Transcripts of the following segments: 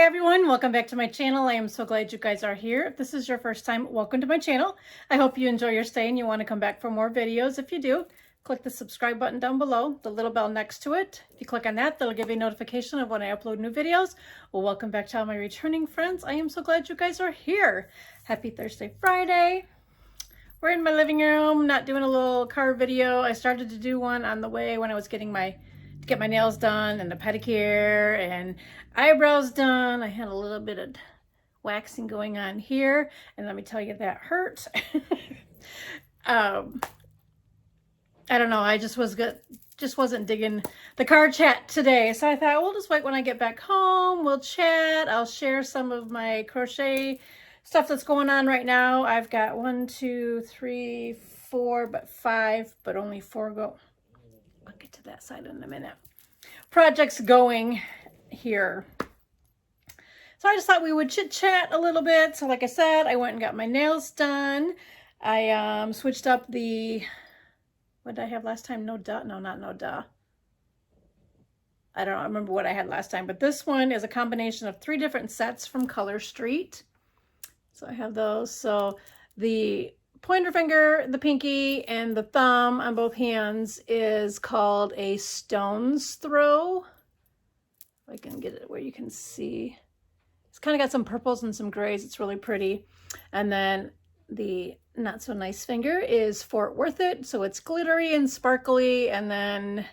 everyone, welcome back to my channel. I am so glad you guys are here. If this is your first time, welcome to my channel. I hope you enjoy your stay and you want to come back for more videos. If you do, click the subscribe button down below, the little bell next to it. If you click on that, that'll give you a notification of when I upload new videos. Well, welcome back to all my returning friends. I am so glad you guys are here. Happy Thursday, Friday. We're in my living room, not doing a little car video. I started to do one on the way when I was getting my nails done and the pedicure and eyebrows done. I had a little bit of waxing going on here, and let me tell you, that hurt. I don't know, I just wasn't digging the car chat today, so I thought we'll just wait when I get back home. We'll chat. I'll share some of my crochet stuff that's going on right now. I've got 1, 2, 3, 4, but 5, but only 4 go. I'll get to that side in a minute. Projects going here. So I just thought we would chit chat a little bit. So like I said, I went and got my nails done. I switched up the, what did I have last time? No duh? No, not no duh. I don't remember what I had last time, but this one is a combination of 3 different sets from Colorstreet. So I have those. So the pointer finger, the pinky, and the thumb on both hands is called a stone's throw. If I can get it where you can see. It's kind of got some purples and some grays. It's really pretty. And then the not so nice finger is Fort Worth It. So it's glittery and sparkly. And then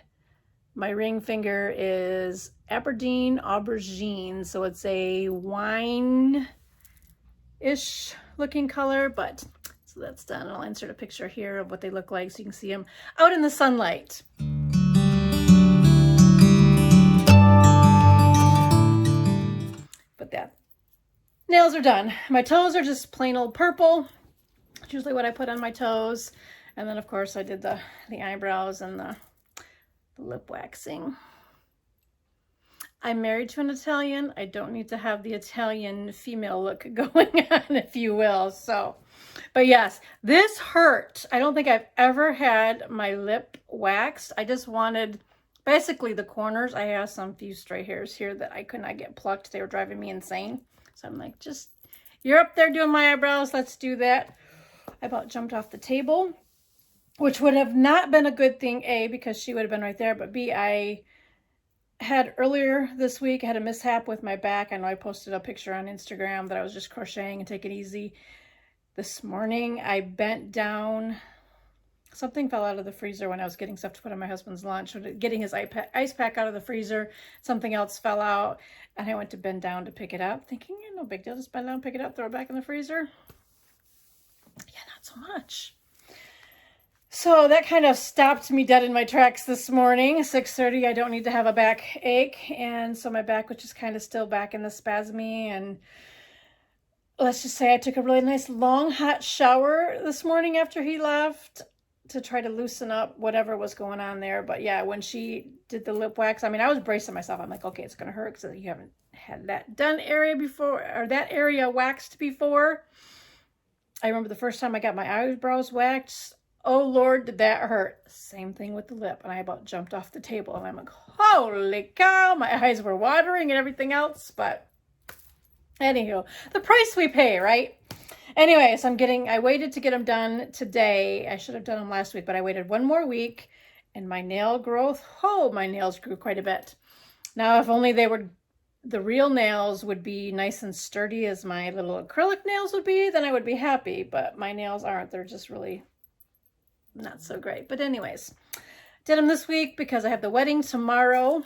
my ring finger is Aberdeen Aubergine. So it's a wine-ish looking color, but so that's done. I'll insert a picture here of what they look like so you can see them out in the sunlight. But that, nails are done. My toes are just plain old purple. It's usually what I put on my toes. And then of course I did the eyebrows and the lip waxing. I'm married to an Italian. I don't need to have the Italian female look going on, if you will. So, but yes, this hurt. I don't think I've ever had my lip waxed. I just wanted basically the corners. I have some few stray hairs here that I could not get plucked. They were driving me insane. So I'm like, just, you're up there doing my eyebrows. Let's do that. I about jumped off the table, which would have not been a good thing, A, because she would have been right there, but B, I had earlier this week, I had a mishap with my back. I know I posted a picture on Instagram that I was just crocheting and take it easy. This morning, I bent down. Something fell out of the freezer when I was getting stuff to put on my husband's lunch. Getting his ice pack out of the freezer, something else fell out. And I went to bend down to pick it up, thinking, yeah, no big deal. Just bend down, pick it up, throw it back in the freezer. Yeah, not so much. So that kind of stopped me dead in my tracks this morning. 6:30, I don't need to have a back ache. And so my back was just kind of still back in the spasmy. And let's just say I took a really nice long hot shower this morning after he left to try to loosen up whatever was going on there. But yeah, when she did the lip wax, I mean, I was bracing myself. I'm like, okay, it's going to hurt because you haven't had that done area before, or that area waxed before. I remember the first time I got my eyebrows waxed. Oh Lord, did that hurt. Same thing with the lip. And I about jumped off the table and I'm like, holy cow, my eyes were watering and everything else. But anywho, the price we pay, right? Anyway, so I waited to get them done today. I should have done them last week, but I waited 1 more week and my nail growth, my nails grew quite a bit. Now, if only the real nails would be nice and sturdy as my little acrylic nails would be, then I would be happy. But my nails aren't. They're just really not so great. But anyways, did them this week because I have the wedding tomorrow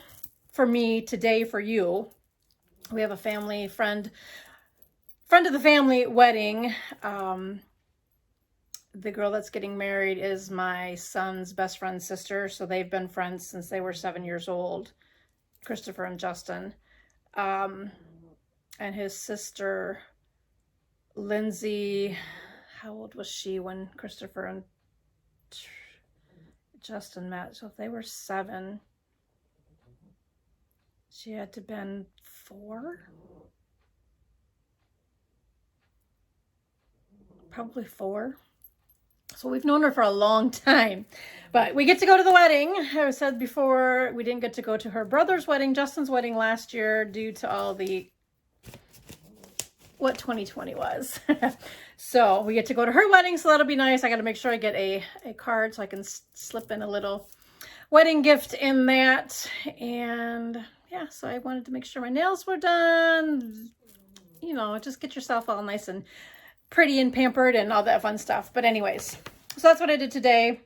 for me, today for you. We have a family friend of the family wedding. The girl that's getting married is my son's best friend's sister. So they've been friends since they were 7 years old, Christopher and Justin. And his sister, Lindsay, how old was she when Christopher and Justin met? So if they were 7, she had to been 4, probably 4. So we've known her for a long time, but we get to go to the wedding. I said before, we didn't get to go to her brother's wedding, Justin's wedding last year, due to all the what 2020 was. So we get to go to her wedding, so that'll be nice. I got to make sure I get a card so I can slip in a little wedding gift in that. And yeah, so I wanted to make sure my nails were done. You know, just get yourself all nice and pretty and pampered and all that fun stuff. But anyways, so that's what I did today.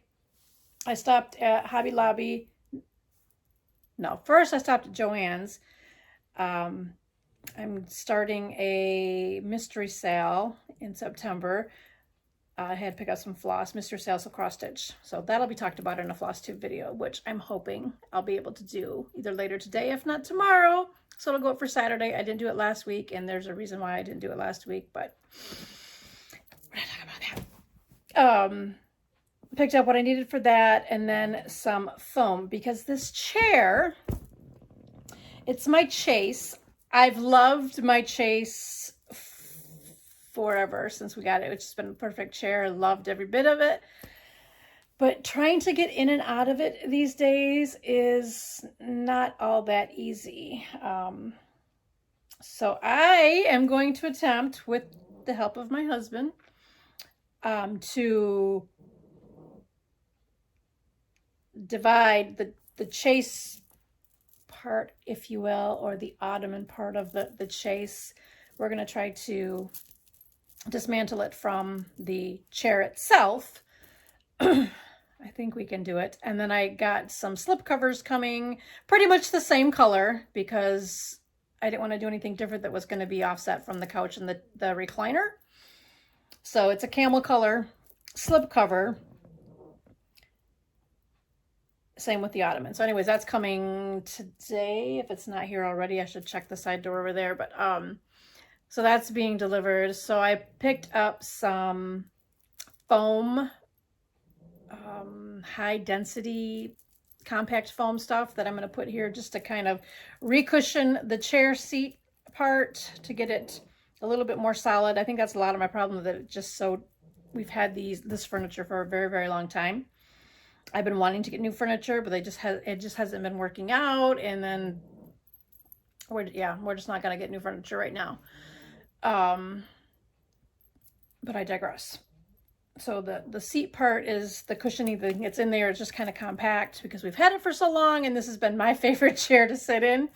I stopped at Hobby Lobby. No, first I stopped at Joann's. I'm starting a mystery sale in September. I had to pick up some floss, mystery sales of cross stitch. So that'll be talked about in a floss tube video, which I'm hoping I'll be able to do either later today, if not tomorrow. So it'll go up for Saturday. I didn't do it last week, and there's a reason why I didn't do it last week, but we're not talking about that. Picked up what I needed for that, and then some foam, because this chair, it's my Chase. I've loved my Chase forever since we got it. It's just been a perfect chair. I loved every bit of it. But trying to get in and out of it these days is not all that easy. So I am going to attempt, with the help of my husband, to divide the Chase part, if you will, or the ottoman part of the Chase. We're going to try to dismantle it from the chair itself. I think we can do it. And then I got some slip covers coming, pretty much the same color, because I didn't want to do anything different that was going to be offset from the couch and the recliner. So it's a camel color slip cover. Same with the ottoman. So anyways, that's coming today. If it's not here already, I should check the side door over there. But so that's being delivered. So I picked up some foam, high density compact foam stuff that I'm going to put here just to kind of re-cushion the chair seat part to get it a little bit more solid. I think that's a lot of my problem, that it just so, we've had this furniture for a very, very long time. I've been wanting to get new furniture, but it just hasn't been working out. And then we're just not going to get new furniture right now. But I digress. So the seat part is the cushiony thing. It's in there. It's just kind of compact because we've had it for so long, and this has been my favorite chair to sit in.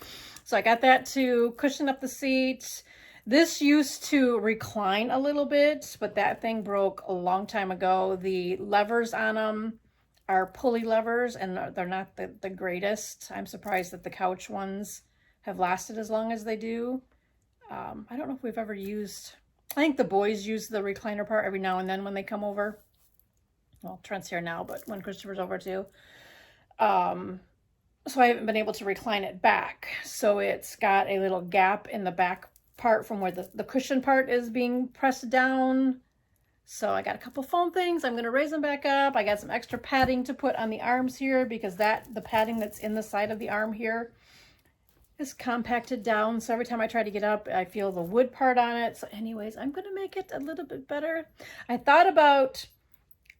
So I got that to cushion up the seat. This used to recline a little bit, but that thing broke a long time ago. The levers on them are pulley levers, and they're not the greatest. I'm surprised that the couch ones have lasted as long as they do. I don't know if we've ever used, I think the boys use the recliner part every now and then when they come over. Well, Trent's here now, but when Christopher's over too. So I haven't been able to recline it back. So it's got a little gap in the back part from where the cushion part is being pressed down. So I got a couple foam things. I'm going to raise them back up. I got some extra padding to put on the arms here, because the padding that's in the side of the arm here is compacted down. So every time I try to get up, I feel the wood part on it. So anyways, I'm going to make it a little bit better. I thought about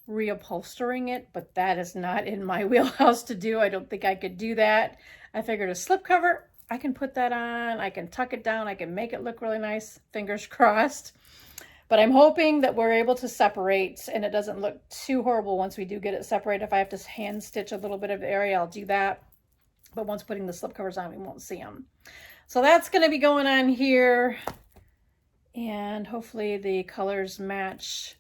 reupholstering it, but that is not in my wheelhouse to do. I don't think I could do that. I figured a slipcover, I can put that on. I can tuck it down. I can make it look really nice. Fingers crossed. But I'm hoping that we're able to separate and it doesn't look too horrible once we do get it separated. If I have to hand stitch a little bit of the area, I'll do that. But once putting the slipcovers on, we won't see them. So that's going to be going on here. And hopefully the colors match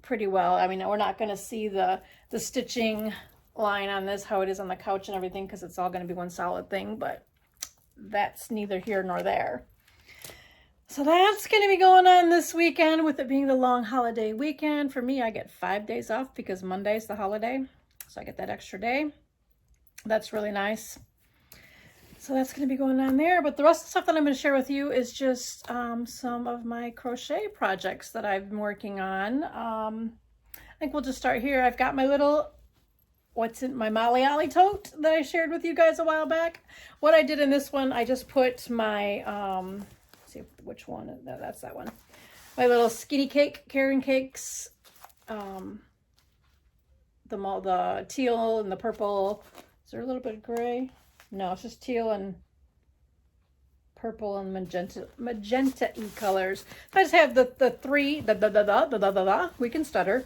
pretty well. I mean, we're not going to see the stitching line on this, how it is on the couch and everything, because it's all going to be one solid thing. But that's neither here nor there. So that's going to be going on this weekend, with it being the long holiday weekend. For me, I get 5 days off because Monday's the holiday. So I get that extra day. That's really nice. So that's going to be going on there. But the rest of the stuff that I'm going to share with you is just some of my crochet projects that I've been working on. I think we'll just start here. I've got my little, what's in my Molly Ollie tote that I shared with you guys a while back. What I did in this one, I just put my, let's see which one, no, that's that one. My little skinny cake, Karen cakes, the teal and the purple. Is there a little bit of gray? No, it's just teal and purple and magenta-y colors. I just have the three, we can stutter.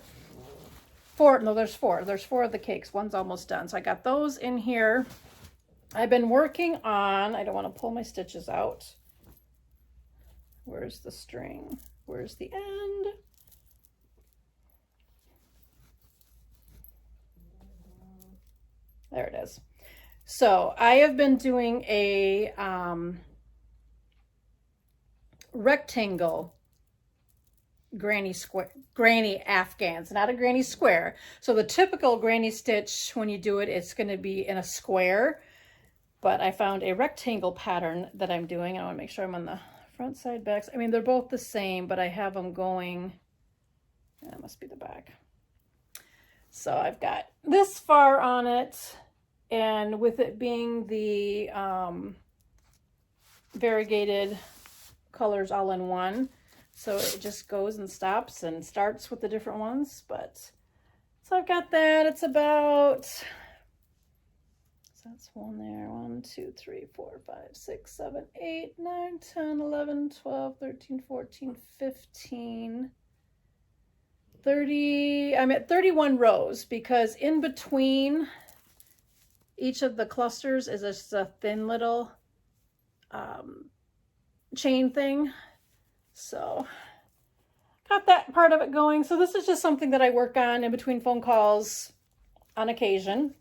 Four, no, there's four. There's four of the cakes. One's almost done. So I got those in here. I've been working on, I don't want to pull my stitches out. Where's the string? Where's the end? There it is. So I have been doing a rectangle granny afghans, not a granny square. So the typical granny stitch, when you do it, it's going to be in a square, but I found a rectangle pattern that I'm doing. I want to make sure I'm on the front side backs. I mean, they're both the same, but I have them going, that must be the back. So I've got this far on it, and with it being the variegated colors all in one, so it just goes and stops and starts with the different ones. But so I've got that. It's about, so that's one there, 1 2 3 4 5 6 7 8 9 10 11 12 13 14 15 30. I'm at 31 rows, because in between each of the clusters is just a thin little chain thing. So got that part of it going. So this is just something that I work on in between phone calls on occasion.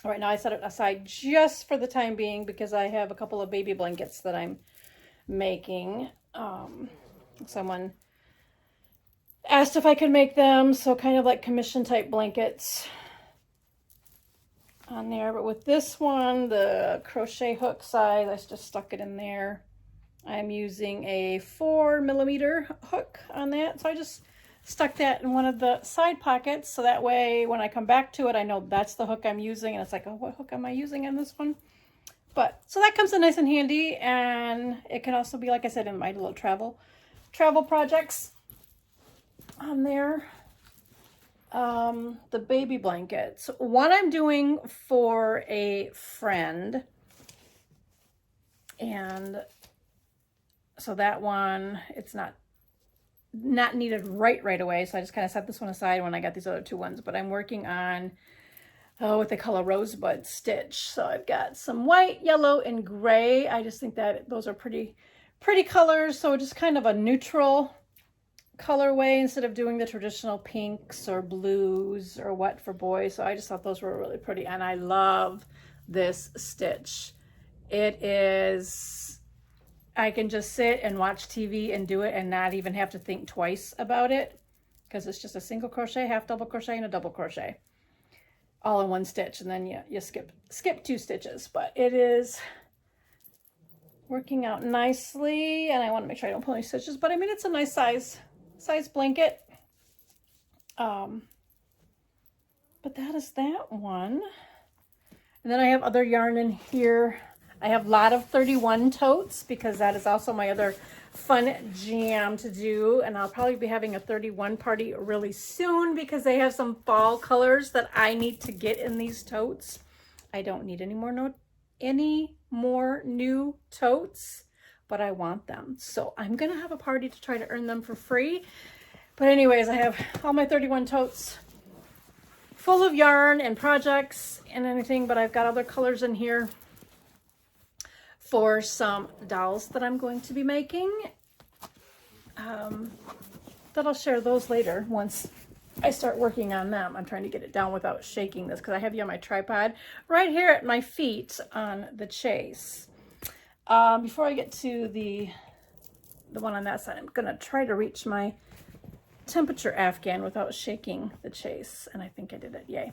Right now I set it aside just for the time being because I have a couple of baby blankets that I'm making. Someone asked if I could make them, so kind of like commission type blankets on there. But with this one, the crochet hook side, I just stuck it in there. I'm using a 4mm hook on that, so I just stuck that in one of the side pockets, so that way when I come back to it, I know that's the hook I'm using, and it's like, oh, what hook am I using on this one? But so that comes in nice and handy, and it can also be, like I said, in my little travel projects on there. The baby blankets, one I'm doing for a friend, and so that one, it's not needed right away, so I just kind of set this one aside when I got these other two ones. But I'm working on what they call a rosebud stitch. So I've got some white, yellow, and gray. I just think that those are pretty colors, so just kind of a neutral colorway instead of doing the traditional pinks or blues or what for boys. So I just thought those were really pretty, and I love this stitch. It is, I can just sit and watch TV and do it and not even have to think twice about it, because it's just a single crochet, half double crochet, and a double crochet all in one stitch, and then you skip 2 stitches. But it is working out nicely, and I want to make sure I don't pull any stitches, but I mean, it's a nice size blanket. But that is that one. And then I have other yarn in here. I have a lot of 31 totes, because that is also my other fun jam to do. And I'll probably be having a 31 party really soon, because they have some fall colors that I need to get in these totes. I don't need any more new totes, but I want them. So I'm going to have a party to try to earn them for free. But anyways, I have all my 31 totes full of yarn and projects and anything, but I've got other colors in here for some dolls that I'm going to be making. That I'll share those later once I start working on them. I'm trying to get it down without shaking this, because I have you on my tripod right here at my feet on the chase. Before I get to the one on that side, I'm gonna try to reach my temperature Afghan without shaking the chase, and I think I did it. Yay.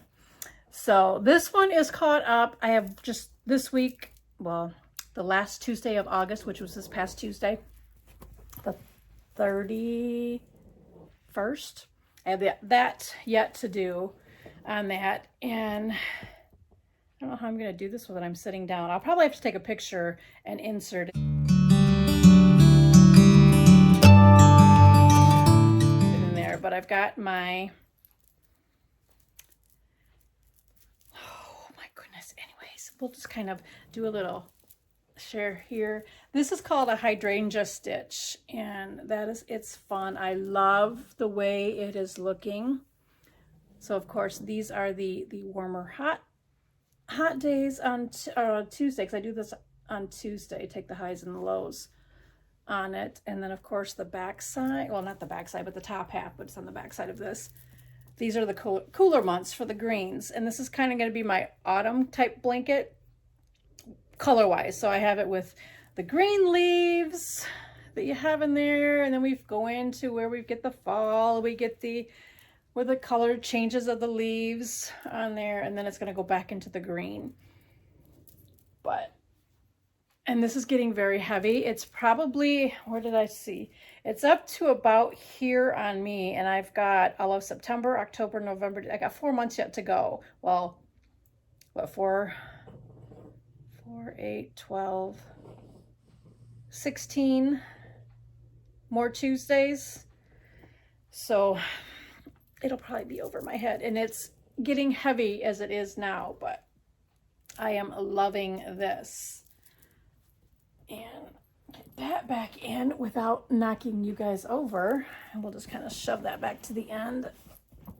So this one is caught up. I have just this week, well, the last Tuesday of August, which was this past Tuesday, the 31st. I have that yet to do on that, and I don't know how I'm going to do this with it. I'm sitting down. I'll probably have to take a picture and insert it in there, but I've got my, oh my goodness. Anyways, we'll just kind of do a little share here. This is called a hydrangea stitch, and it's fun. I love the way it is looking. So of course these are the warmer hot days on Tuesday, because I do this on Tuesday, take the highs and the lows on it. And then of course the back side, well, not the back side, but the top half, but it's on the back side of this. These are the cooler months for the greens, and this is kind of going to be my autumn type blanket color wise. So I have it with the green leaves that you have in there, and then we go into where we get the fall, we get where the color changes of the leaves on there, and then it's going to go back into the green. And this is getting very heavy. It's probably, where did I see? It's up to about here on me, and I've got all of September, October, November. I got 4 months yet to go. Well, what, 4, 8, 12, 16 more Tuesdays. So it'll probably be over my head, and it's getting heavy as it is now, but I am loving this. And get that back in without knocking you guys over. And we'll just kind of shove that back to the end.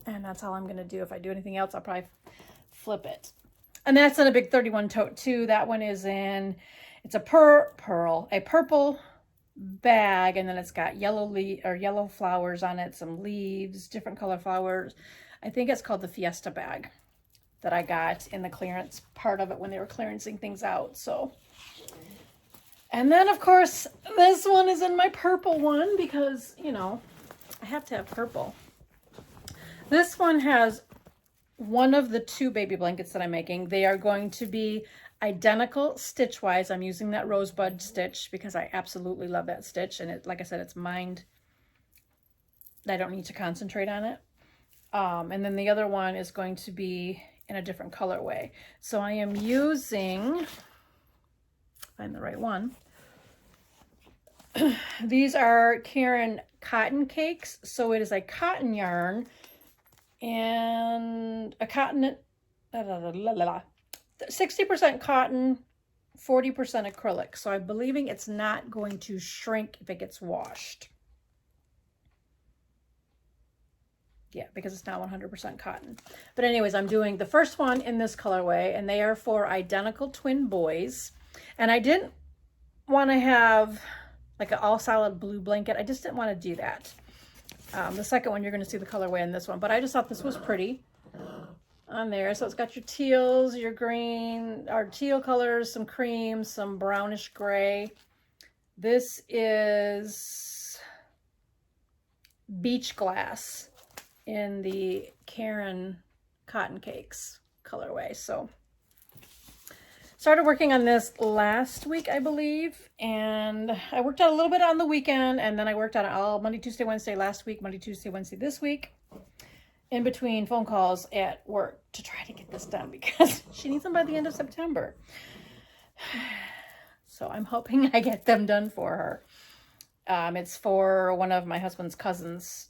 And that's all I'm going to do. If I do anything else, I'll probably flip it. And that's in a big 31 tote too. That one is in, it's a purple bag. And then it's got yellow flowers on it, some leaves, different color flowers. I think it's called the Fiesta bag that I got in the clearance part of it when they were clearancing things out. So, and then of course this one is in my purple one because, you know, I have to have purple. This one has one of the 2 baby blankets that I'm making. They are going to be identical stitch wise. I'm using that rosebud stitch because I absolutely love that stitch, and it, like I said, it's mined. I don't need to concentrate on it. And then the other one is going to be in a different colorway. So I am using, find the right one. These are Karen cotton cakes. So it is a cotton yarn and a cotton, 60% cotton, 40% acrylic. So I'm believing it's not going to shrink if it gets washed. Yeah, because it's not 100% cotton. But anyways, I'm doing the first one in this colorway, and they are for identical twin boys. And I didn't want to have like an all solid blue blanket. I just didn't want to do that. The second one, you're going to see the colorway in this one, but I just thought this was pretty on there. So it's got your teals, your green, or teal colors, some creams, some brownish gray. This is beach glass in the Karen cotton cakes colorway. So started working on this last week, I believe, and I worked out a little bit on the weekend, and then I worked on it all Monday, Tuesday, Wednesday last week, Monday, Tuesday, Wednesday this week, in between phone calls at work to try to get this done because she needs them by the end of September. So I'm hoping I get them done for her. It's for one of my husband's cousins,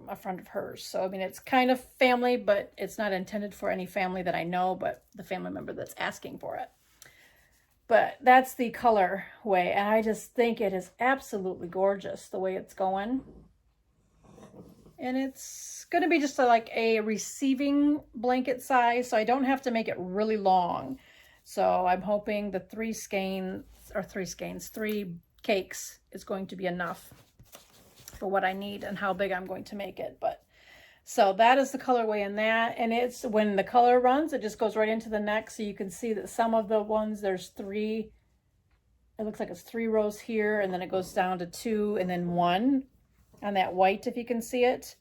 a friend of hers. So, I mean, it's kind of family, but it's not intended for any family that I know, but the family member that's asking for it. But that's the color way, and I just think it is absolutely gorgeous the way it's going. And it's going to be just like a receiving blanket size, so I don't have to make it really long. So I'm hoping the 3 cakes is going to be enough for what I need and how big I'm going to make it. But so that is the colorway in that, and it's when the color runs, it just goes right into the next. So you can see that some of the ones, there's 3, it looks like it's 3 rows here, and then it goes down to 2 and then 1 on that white, if you can see it.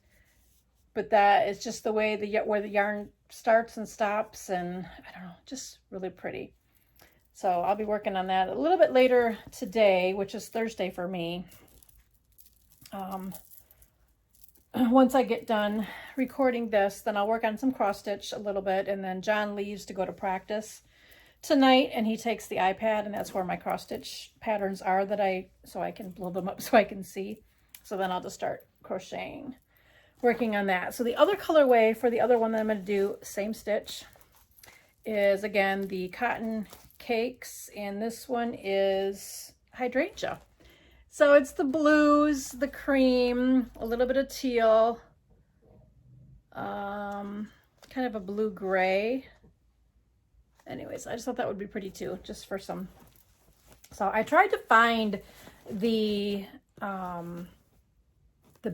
But that is just the way where the yarn starts and stops, and I don't know, just really pretty. So I'll be working on that a little bit later today, which is Thursday for me. Once I get done recording this, then I'll work on some cross stitch a little bit, and then John leaves to go to practice tonight, and he takes the iPad, and that's where my cross stitch patterns are so I can blow them up so I can see. So then I'll just start crocheting, working on that. So the other colorway for the other one that I'm going to do, same stitch, is again the cotton cakes, and this one is hydrangea. So it's the blues, the cream, a little bit of teal, kind of a blue-gray. Anyways, I just thought that would be pretty too, just for some. So I tried to find the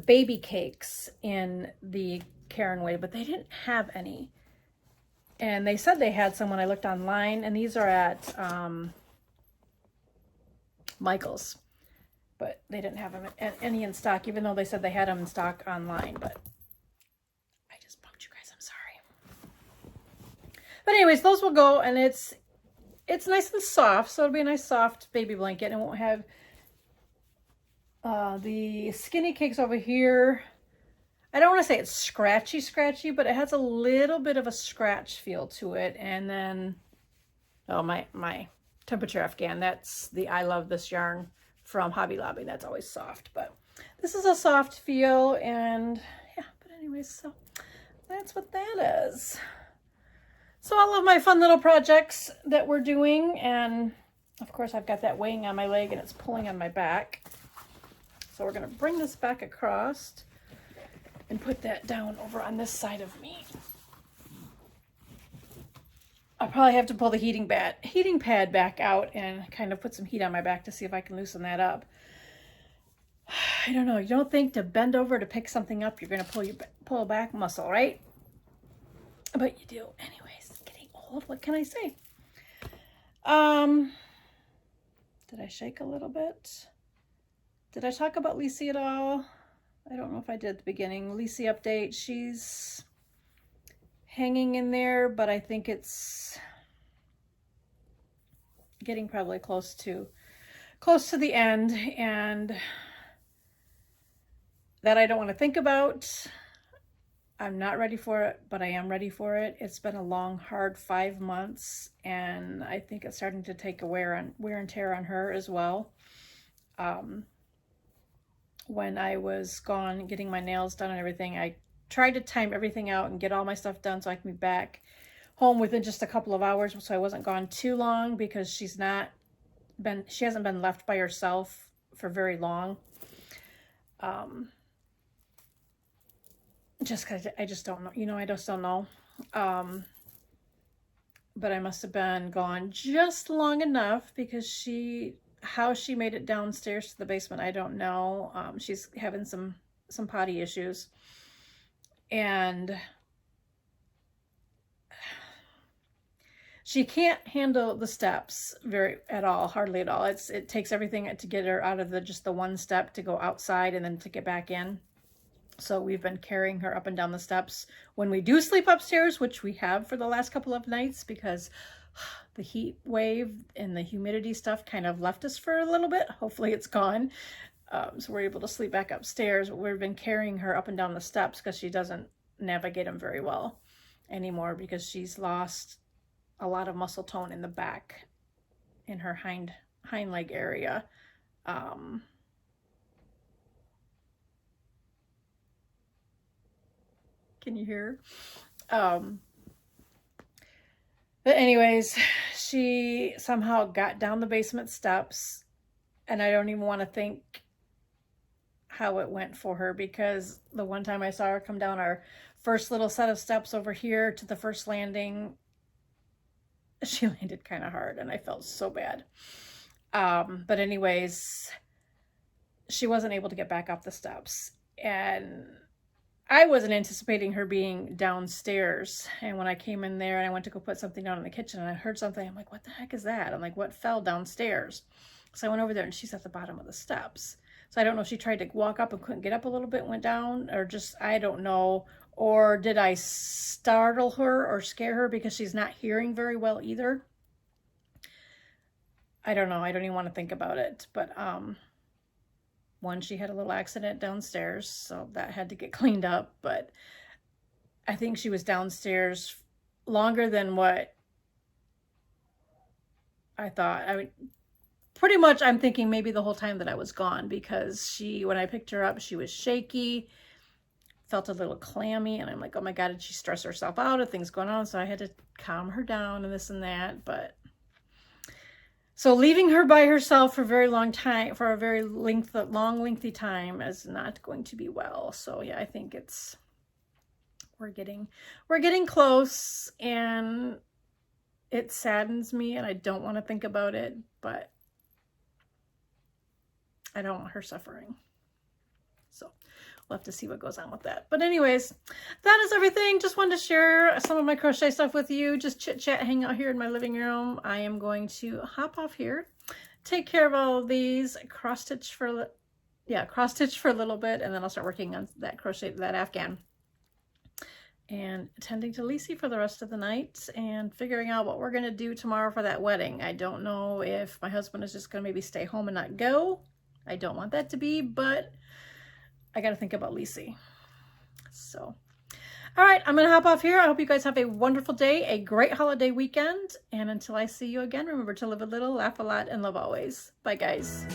baby cakes in the Caron Way, but they didn't have any. And they said they had some when I looked online, and these are at Michael's. But they didn't have them any in stock, even though they said they had them in stock online. But I just bumped you guys, I'm sorry. But anyways, those will go, and it's nice and soft, so it'll be a nice soft baby blanket, and it won't have the skinny cakes over here. I don't want to say it's scratchy, but it has a little bit of a scratch feel to it. And then, oh, my temperature Afghan, that's the I Love This yarn from Hobby Lobby. That's always soft, but this is a soft feel, and yeah, but anyways, so that's what that is. So all of my fun little projects that we're doing, and of course I've got that weighing on my leg and it's pulling on my back. So we're going to bring this back across and put that down over on this side of me. I'll probably have to pull the heating pad back out and kind of put some heat on my back to see if I can loosen that up. I don't know. You don't think to bend over to pick something up, you're going to pull a back muscle, right? But you do. Anyways, getting old. What can I say? Did I shake a little bit? Did I talk about Lici at all? I don't know if I did at the beginning. Lici update. She's hanging in there, but I think it's getting probably close to the end, and that I don't want to think about. I'm not ready for it, but I am ready for it. It's been a long, hard 5 months, and I think it's starting to take a wear and tear on her as well. When I was gone getting my nails done and everything, I tried to time everything out and get all my stuff done so I can be back home within just a couple of hours, so I wasn't gone too long, because she hasn't been left by herself for very long. Just because I just don't know, I just don't know. But I must have been gone just long enough, because how she made it downstairs to the basement, I don't know. She's having some potty issues, and she can't handle the steps hardly at all. It takes everything to get her out of just the one step to go outside and then to get back in. So we've been carrying her up and down the steps when we do sleep upstairs, which we have for the last couple of nights, because the heat wave and the humidity stuff kind of left us for a little bit. Hopefully it's gone. So we're able to sleep back upstairs. But we've been carrying her up and down the steps because she doesn't navigate them very well anymore, because she's lost a lot of muscle tone in the back, in her hind leg area. Can you hear? But anyways, she somehow got down the basement steps, and I don't even want to think how it went for her, because the one time I saw her come down our first little set of steps over here to the first landing, she landed kind of hard, and I felt so bad. But anyways, she wasn't able to get back up the steps, and I wasn't anticipating her being downstairs. And when I came in there and I went to go put something down in the kitchen, and I heard something, I'm like, what the heck is that? I'm like, what fell downstairs? So I went over there, and she's at the bottom of the steps. So I don't know if she tried to walk up and couldn't get up a little bit, went down, or just, I don't know. Or did I startle her or scare her because she's not hearing very well either? I don't know. I don't even want to think about it. But she had a little accident downstairs, so that had to get cleaned up. But I think she was downstairs longer than what I thought. I mean, pretty much I'm thinking maybe the whole time that I was gone, because when I picked her up, she was shaky, felt a little clammy, and I'm like, oh my God, did she stress herself out? Are things going on? So I had to calm her down and this and that. But So leaving her by herself for a very long time, for a very lengthy time is not going to be well. So yeah, I think we're getting close, and it saddens me, and I don't want to think about it, but I don't want her suffering. So we'll have to see what goes on with that. But anyways, that is everything. Just wanted to share some of my crochet stuff with you. Just chit chat, hang out here in my living room. I am going to hop off here, take care of all of these, cross stitch for a little bit, and then I'll start working on that that Afghan, and attending to Lici for the rest of the night, and figuring out what we're going to do tomorrow for that wedding. I don't know if my husband is just going to maybe stay home and not go. I don't want that to be, but I got to think about Lici. So, all right, I'm going to hop off here. I hope you guys have a wonderful day, a great holiday weekend. And until I see you again, remember to live a little, laugh a lot, and love always. Bye, guys.